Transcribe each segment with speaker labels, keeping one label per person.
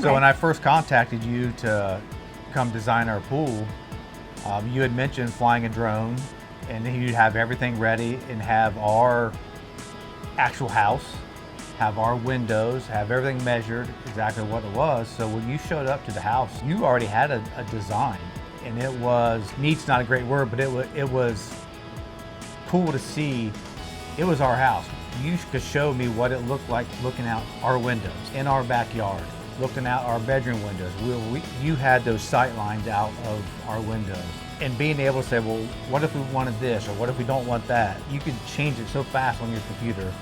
Speaker 1: So when I first contacted you to come design our pool, you had mentioned flying a drone, and then you'd have everything ready and have our actual house, have our windows, have everything measured exactly what it was. So when you showed up to the house, you already had a design, and it was, neat's not a great word, but it was cool to see. It was our house. You could show me what it looked like looking out our windows in our backyard, looking out our bedroom windows. You had those sight lines out of our windows. And being able to say, well, what if we wanted this, or what if we don't want that? You could change it so fast on your computer,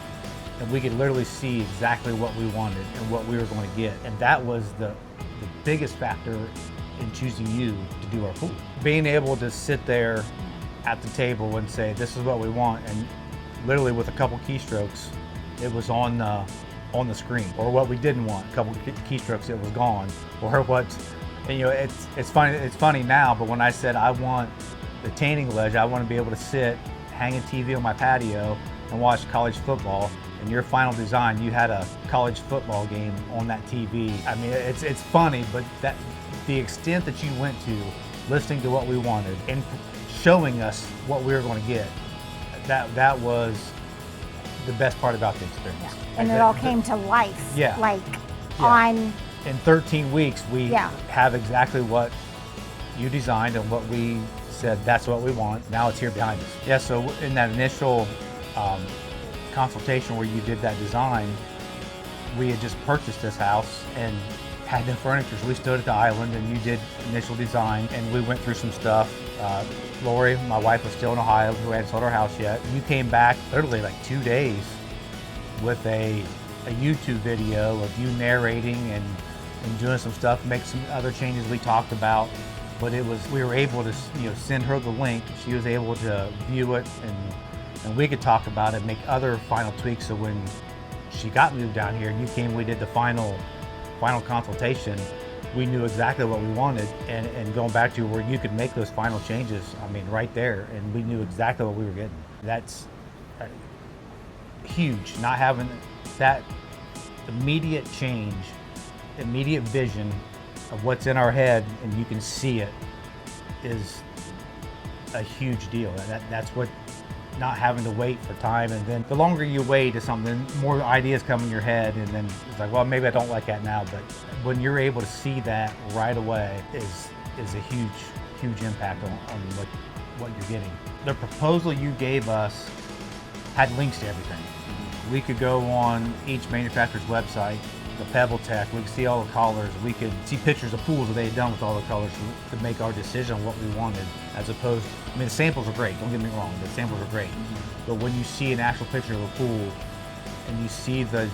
Speaker 1: and we could literally see exactly what we wanted and what we were going to get. And that was the biggest factor in choosing you to do our pool. Being able to sit there at the table and say, this is what we want, and literally with a couple keystrokes, it was on the screen. Or what we didn't want, a couple keystrokes, it was gone. Or what, and it's funny now, but when I said I want the tanning ledge, I want to be able to sit, hang a TV on my patio and watch college football. In your final design, you had a college football game on that TV. I mean, it's funny, but the extent that you went to, listening to what we wanted and showing us what we were going to get, that was the best part about the experience.
Speaker 2: Yeah. And it all came to life.
Speaker 1: Yeah. In 13 weeks, we have exactly what you designed and what we said, that's what we want. Now it's here behind us. Yeah, so in that initial consultation where you did that design, we had just purchased this house and had no furniture. So we stood at the island and you did initial design, and we went through some stuff. Lori, my wife, was still in Ohio, who hadn't sold our house yet. You came back literally like 2 days with a YouTube video of you narrating and doing some stuff, make some other changes we talked about. But we were able to send her the link. She was able to view it, and we could talk about it, make other final tweaks. So when she got moved down here and you came, we did the final consultation, we knew exactly what we wanted, and going back to where you could make those final changes, I mean, right there, and we knew exactly what we were getting. That's huge. Not having that immediate change, immediate vision of what's in our head, and you can see it, is a huge deal. That's what, not having to wait for time, and then the longer you wait to something, more ideas come in your head, and then it's like, well, maybe I don't like that now. But when you're able to see that right away, is a huge impact on what you're getting. The proposal you gave us had links to everything. We could go on each manufacturer's website, the Pebble Tech, we could see all the colors, we could see pictures of pools that they had done with all the colors to make our decision on what we wanted, as opposed, I mean, the samples are great, don't get me wrong, the samples are great. But when you see an actual picture of a pool and you see the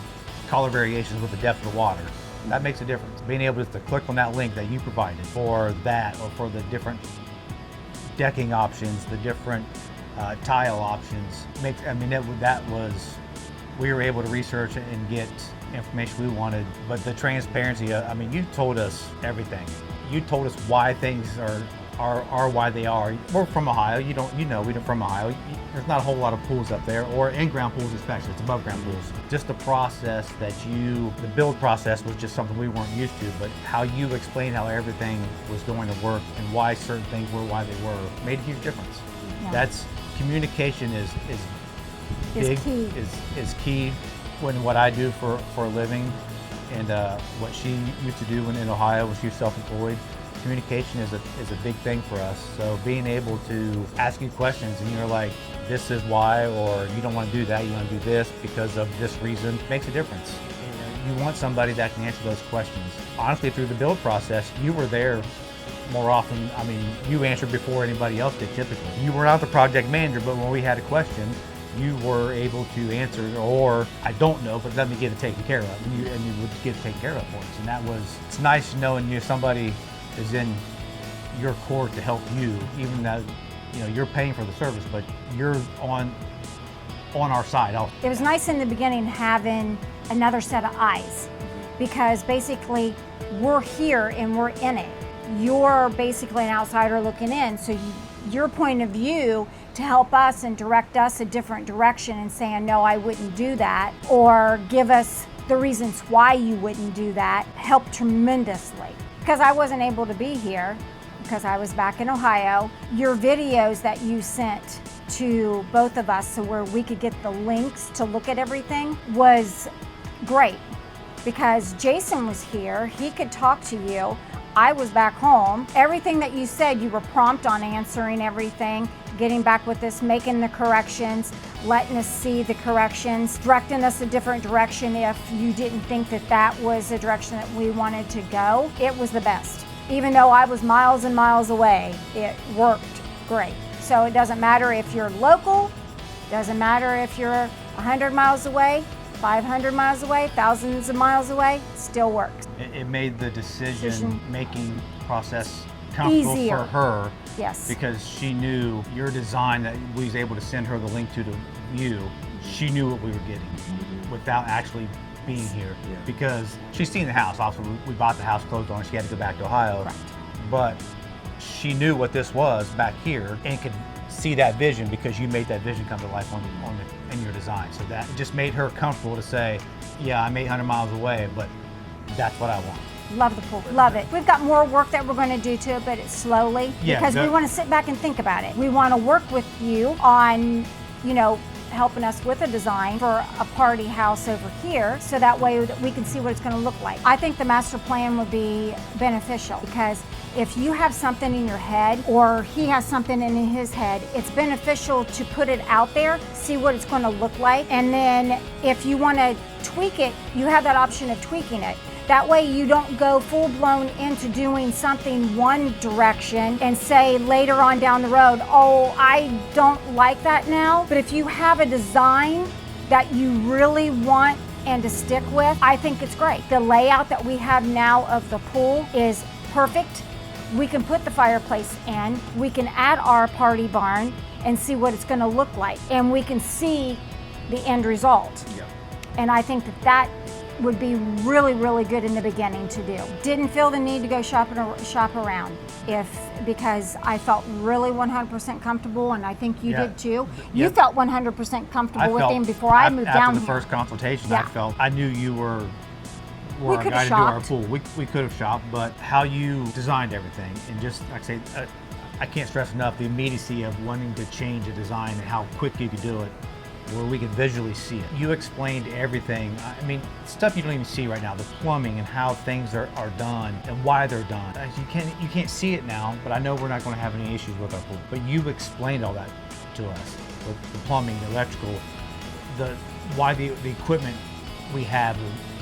Speaker 1: color variations with the depth of the water, that makes a difference. Being able to click on that link that you provided for that, or for the different decking options, the different tile options, we were able to research and get information we wanted. But the transparency, I mean, you told us everything. You told us why things are why they are. We're from Ohio. We're from Ohio. There's not a whole lot of pools up there, or in-ground pools especially. It's above ground pools. Just the process the build process was just something we weren't used to, but how you explained how everything was going to work and why certain things were why they were made a huge difference. Yeah. That's communication is big, is key when what I do for a living, and what she used to do when in Ohio when she was self-employed. Communication is a big thing for us. So being able to ask you questions and you're like, this is why, or you don't want to do that, you want to do this because of this reason, makes a difference. You want somebody that can answer those questions. Honestly, through the build process, you were there more often. I mean, you answered before anybody else did typically. You were not the project manager, but when we had a question, you were able to answer, or I don't know, but let me get it taken care of. And you would get it taken care of for us. And it's nice knowing somebody is in your court to help you, even though you're paying for the service, but you're on our side.
Speaker 2: It was nice in the beginning having another set of eyes, because basically we're here and we're in it. You're basically an outsider looking in, so your point of view to help us and direct us a different direction and saying, no, I wouldn't do that, or give us the reasons why you wouldn't do that helped tremendously. Because I wasn't able to be here, because I was back in Ohio, your videos that you sent to both of us so where we could get the links to look at everything was great. Because Jason was here, he could talk to you. I was back home. Everything that you said, you were prompt on answering everything, getting back with us, making the corrections, letting us see the corrections, directing us a different direction if you didn't think that that was the direction that we wanted to go. It was the best. Even though I was miles and miles away, it worked great. So it doesn't matter if you're local, doesn't matter if you're 100 miles away, 500 miles away, thousands of miles away, still works.
Speaker 1: It made the decision-making process comfortable
Speaker 2: easier
Speaker 1: for her.
Speaker 2: Yes.
Speaker 1: Because she knew your design that we was able to send her the link to you. She knew what we were getting without actually being here.
Speaker 3: Yeah.
Speaker 1: Because she's seen the house. Obviously, we bought the house, closed on it. She had to go back to Ohio.
Speaker 2: Correct.
Speaker 1: But she knew what this was back here and could see that vision because you made that vision come to life in your design. So that just made her comfortable to say, yeah, I'm 800 miles away, but that's what I want.
Speaker 2: Love the pool, love it. We've got more work that we're going to do to it, but it's slowly because we want to sit back and think about it. We want to work with you on, helping us with a design for a party house over here so that way that we can see what it's going to look like. I think the master plan would be beneficial because if you have something in your head or he has something in his head, it's beneficial to put it out there, see what it's going to look like, and then if you want to tweak it, you have that option of tweaking it. That way you don't go full-blown into doing something one direction and say later on down the road, oh, I don't like that now. But if you have a design that you really want and to stick with, I think it's great. The layout that we have now of the pool is perfect. We can put the fireplace in, we can add our party barn and see what it's going to look like. And we can see the end result.
Speaker 3: Yeah.
Speaker 2: And I think that would be really, really good in the beginning to do. Didn't feel the need to go shop around because I felt really 100% comfortable, and I think you did too. You felt 100% comfortable with him before I moved down here.
Speaker 1: After the first consultation, I knew you were a guy to do our pool. We could have shopped, but how you designed everything, and just like I say, I can't stress enough the immediacy of wanting to change a design and how quick you could do it, where we could visually see it. You explained everything. I mean, stuff you don't even see right now, the plumbing and how things are done and why they're done. You can't see it now, but I know we're not going to have any issues with our pool. But you explained all that to us, the plumbing, the electrical, why the equipment we have,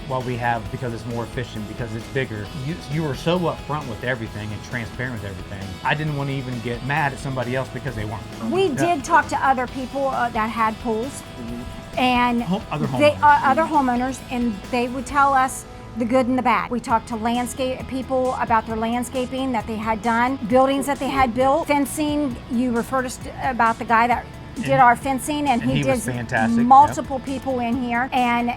Speaker 1: what we have, because it's more efficient, because it's bigger. You were so upfront with everything and transparent with everything. I didn't want to even get mad at somebody else because they weren't.
Speaker 2: We did talk to other people that had pools, and
Speaker 1: other homeowners,
Speaker 2: and they would tell us the good and the bad. We talked to people about their landscaping that they had done, buildings that they had built, fencing. You referred us about the guy that did our fencing, and he did
Speaker 1: was fantastic.
Speaker 2: Multiple people in here, and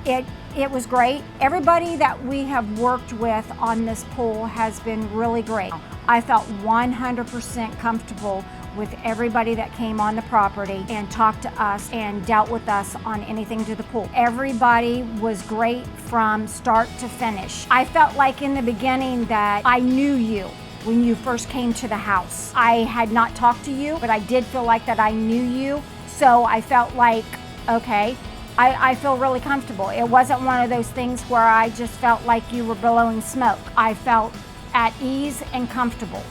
Speaker 2: it was great. Everybody that we have worked with on this pool has been really great. I felt 100% comfortable with everybody that came on the property and talked to us and dealt with us on anything to the pool. Everybody was great from start to finish. I felt like in the beginning that I knew you when you first came to the house. I had not talked to you, but I did feel like that I knew you. So I felt like, okay, I feel really comfortable. It wasn't one of those things where I just felt like you were blowing smoke. I felt at ease and comfortable.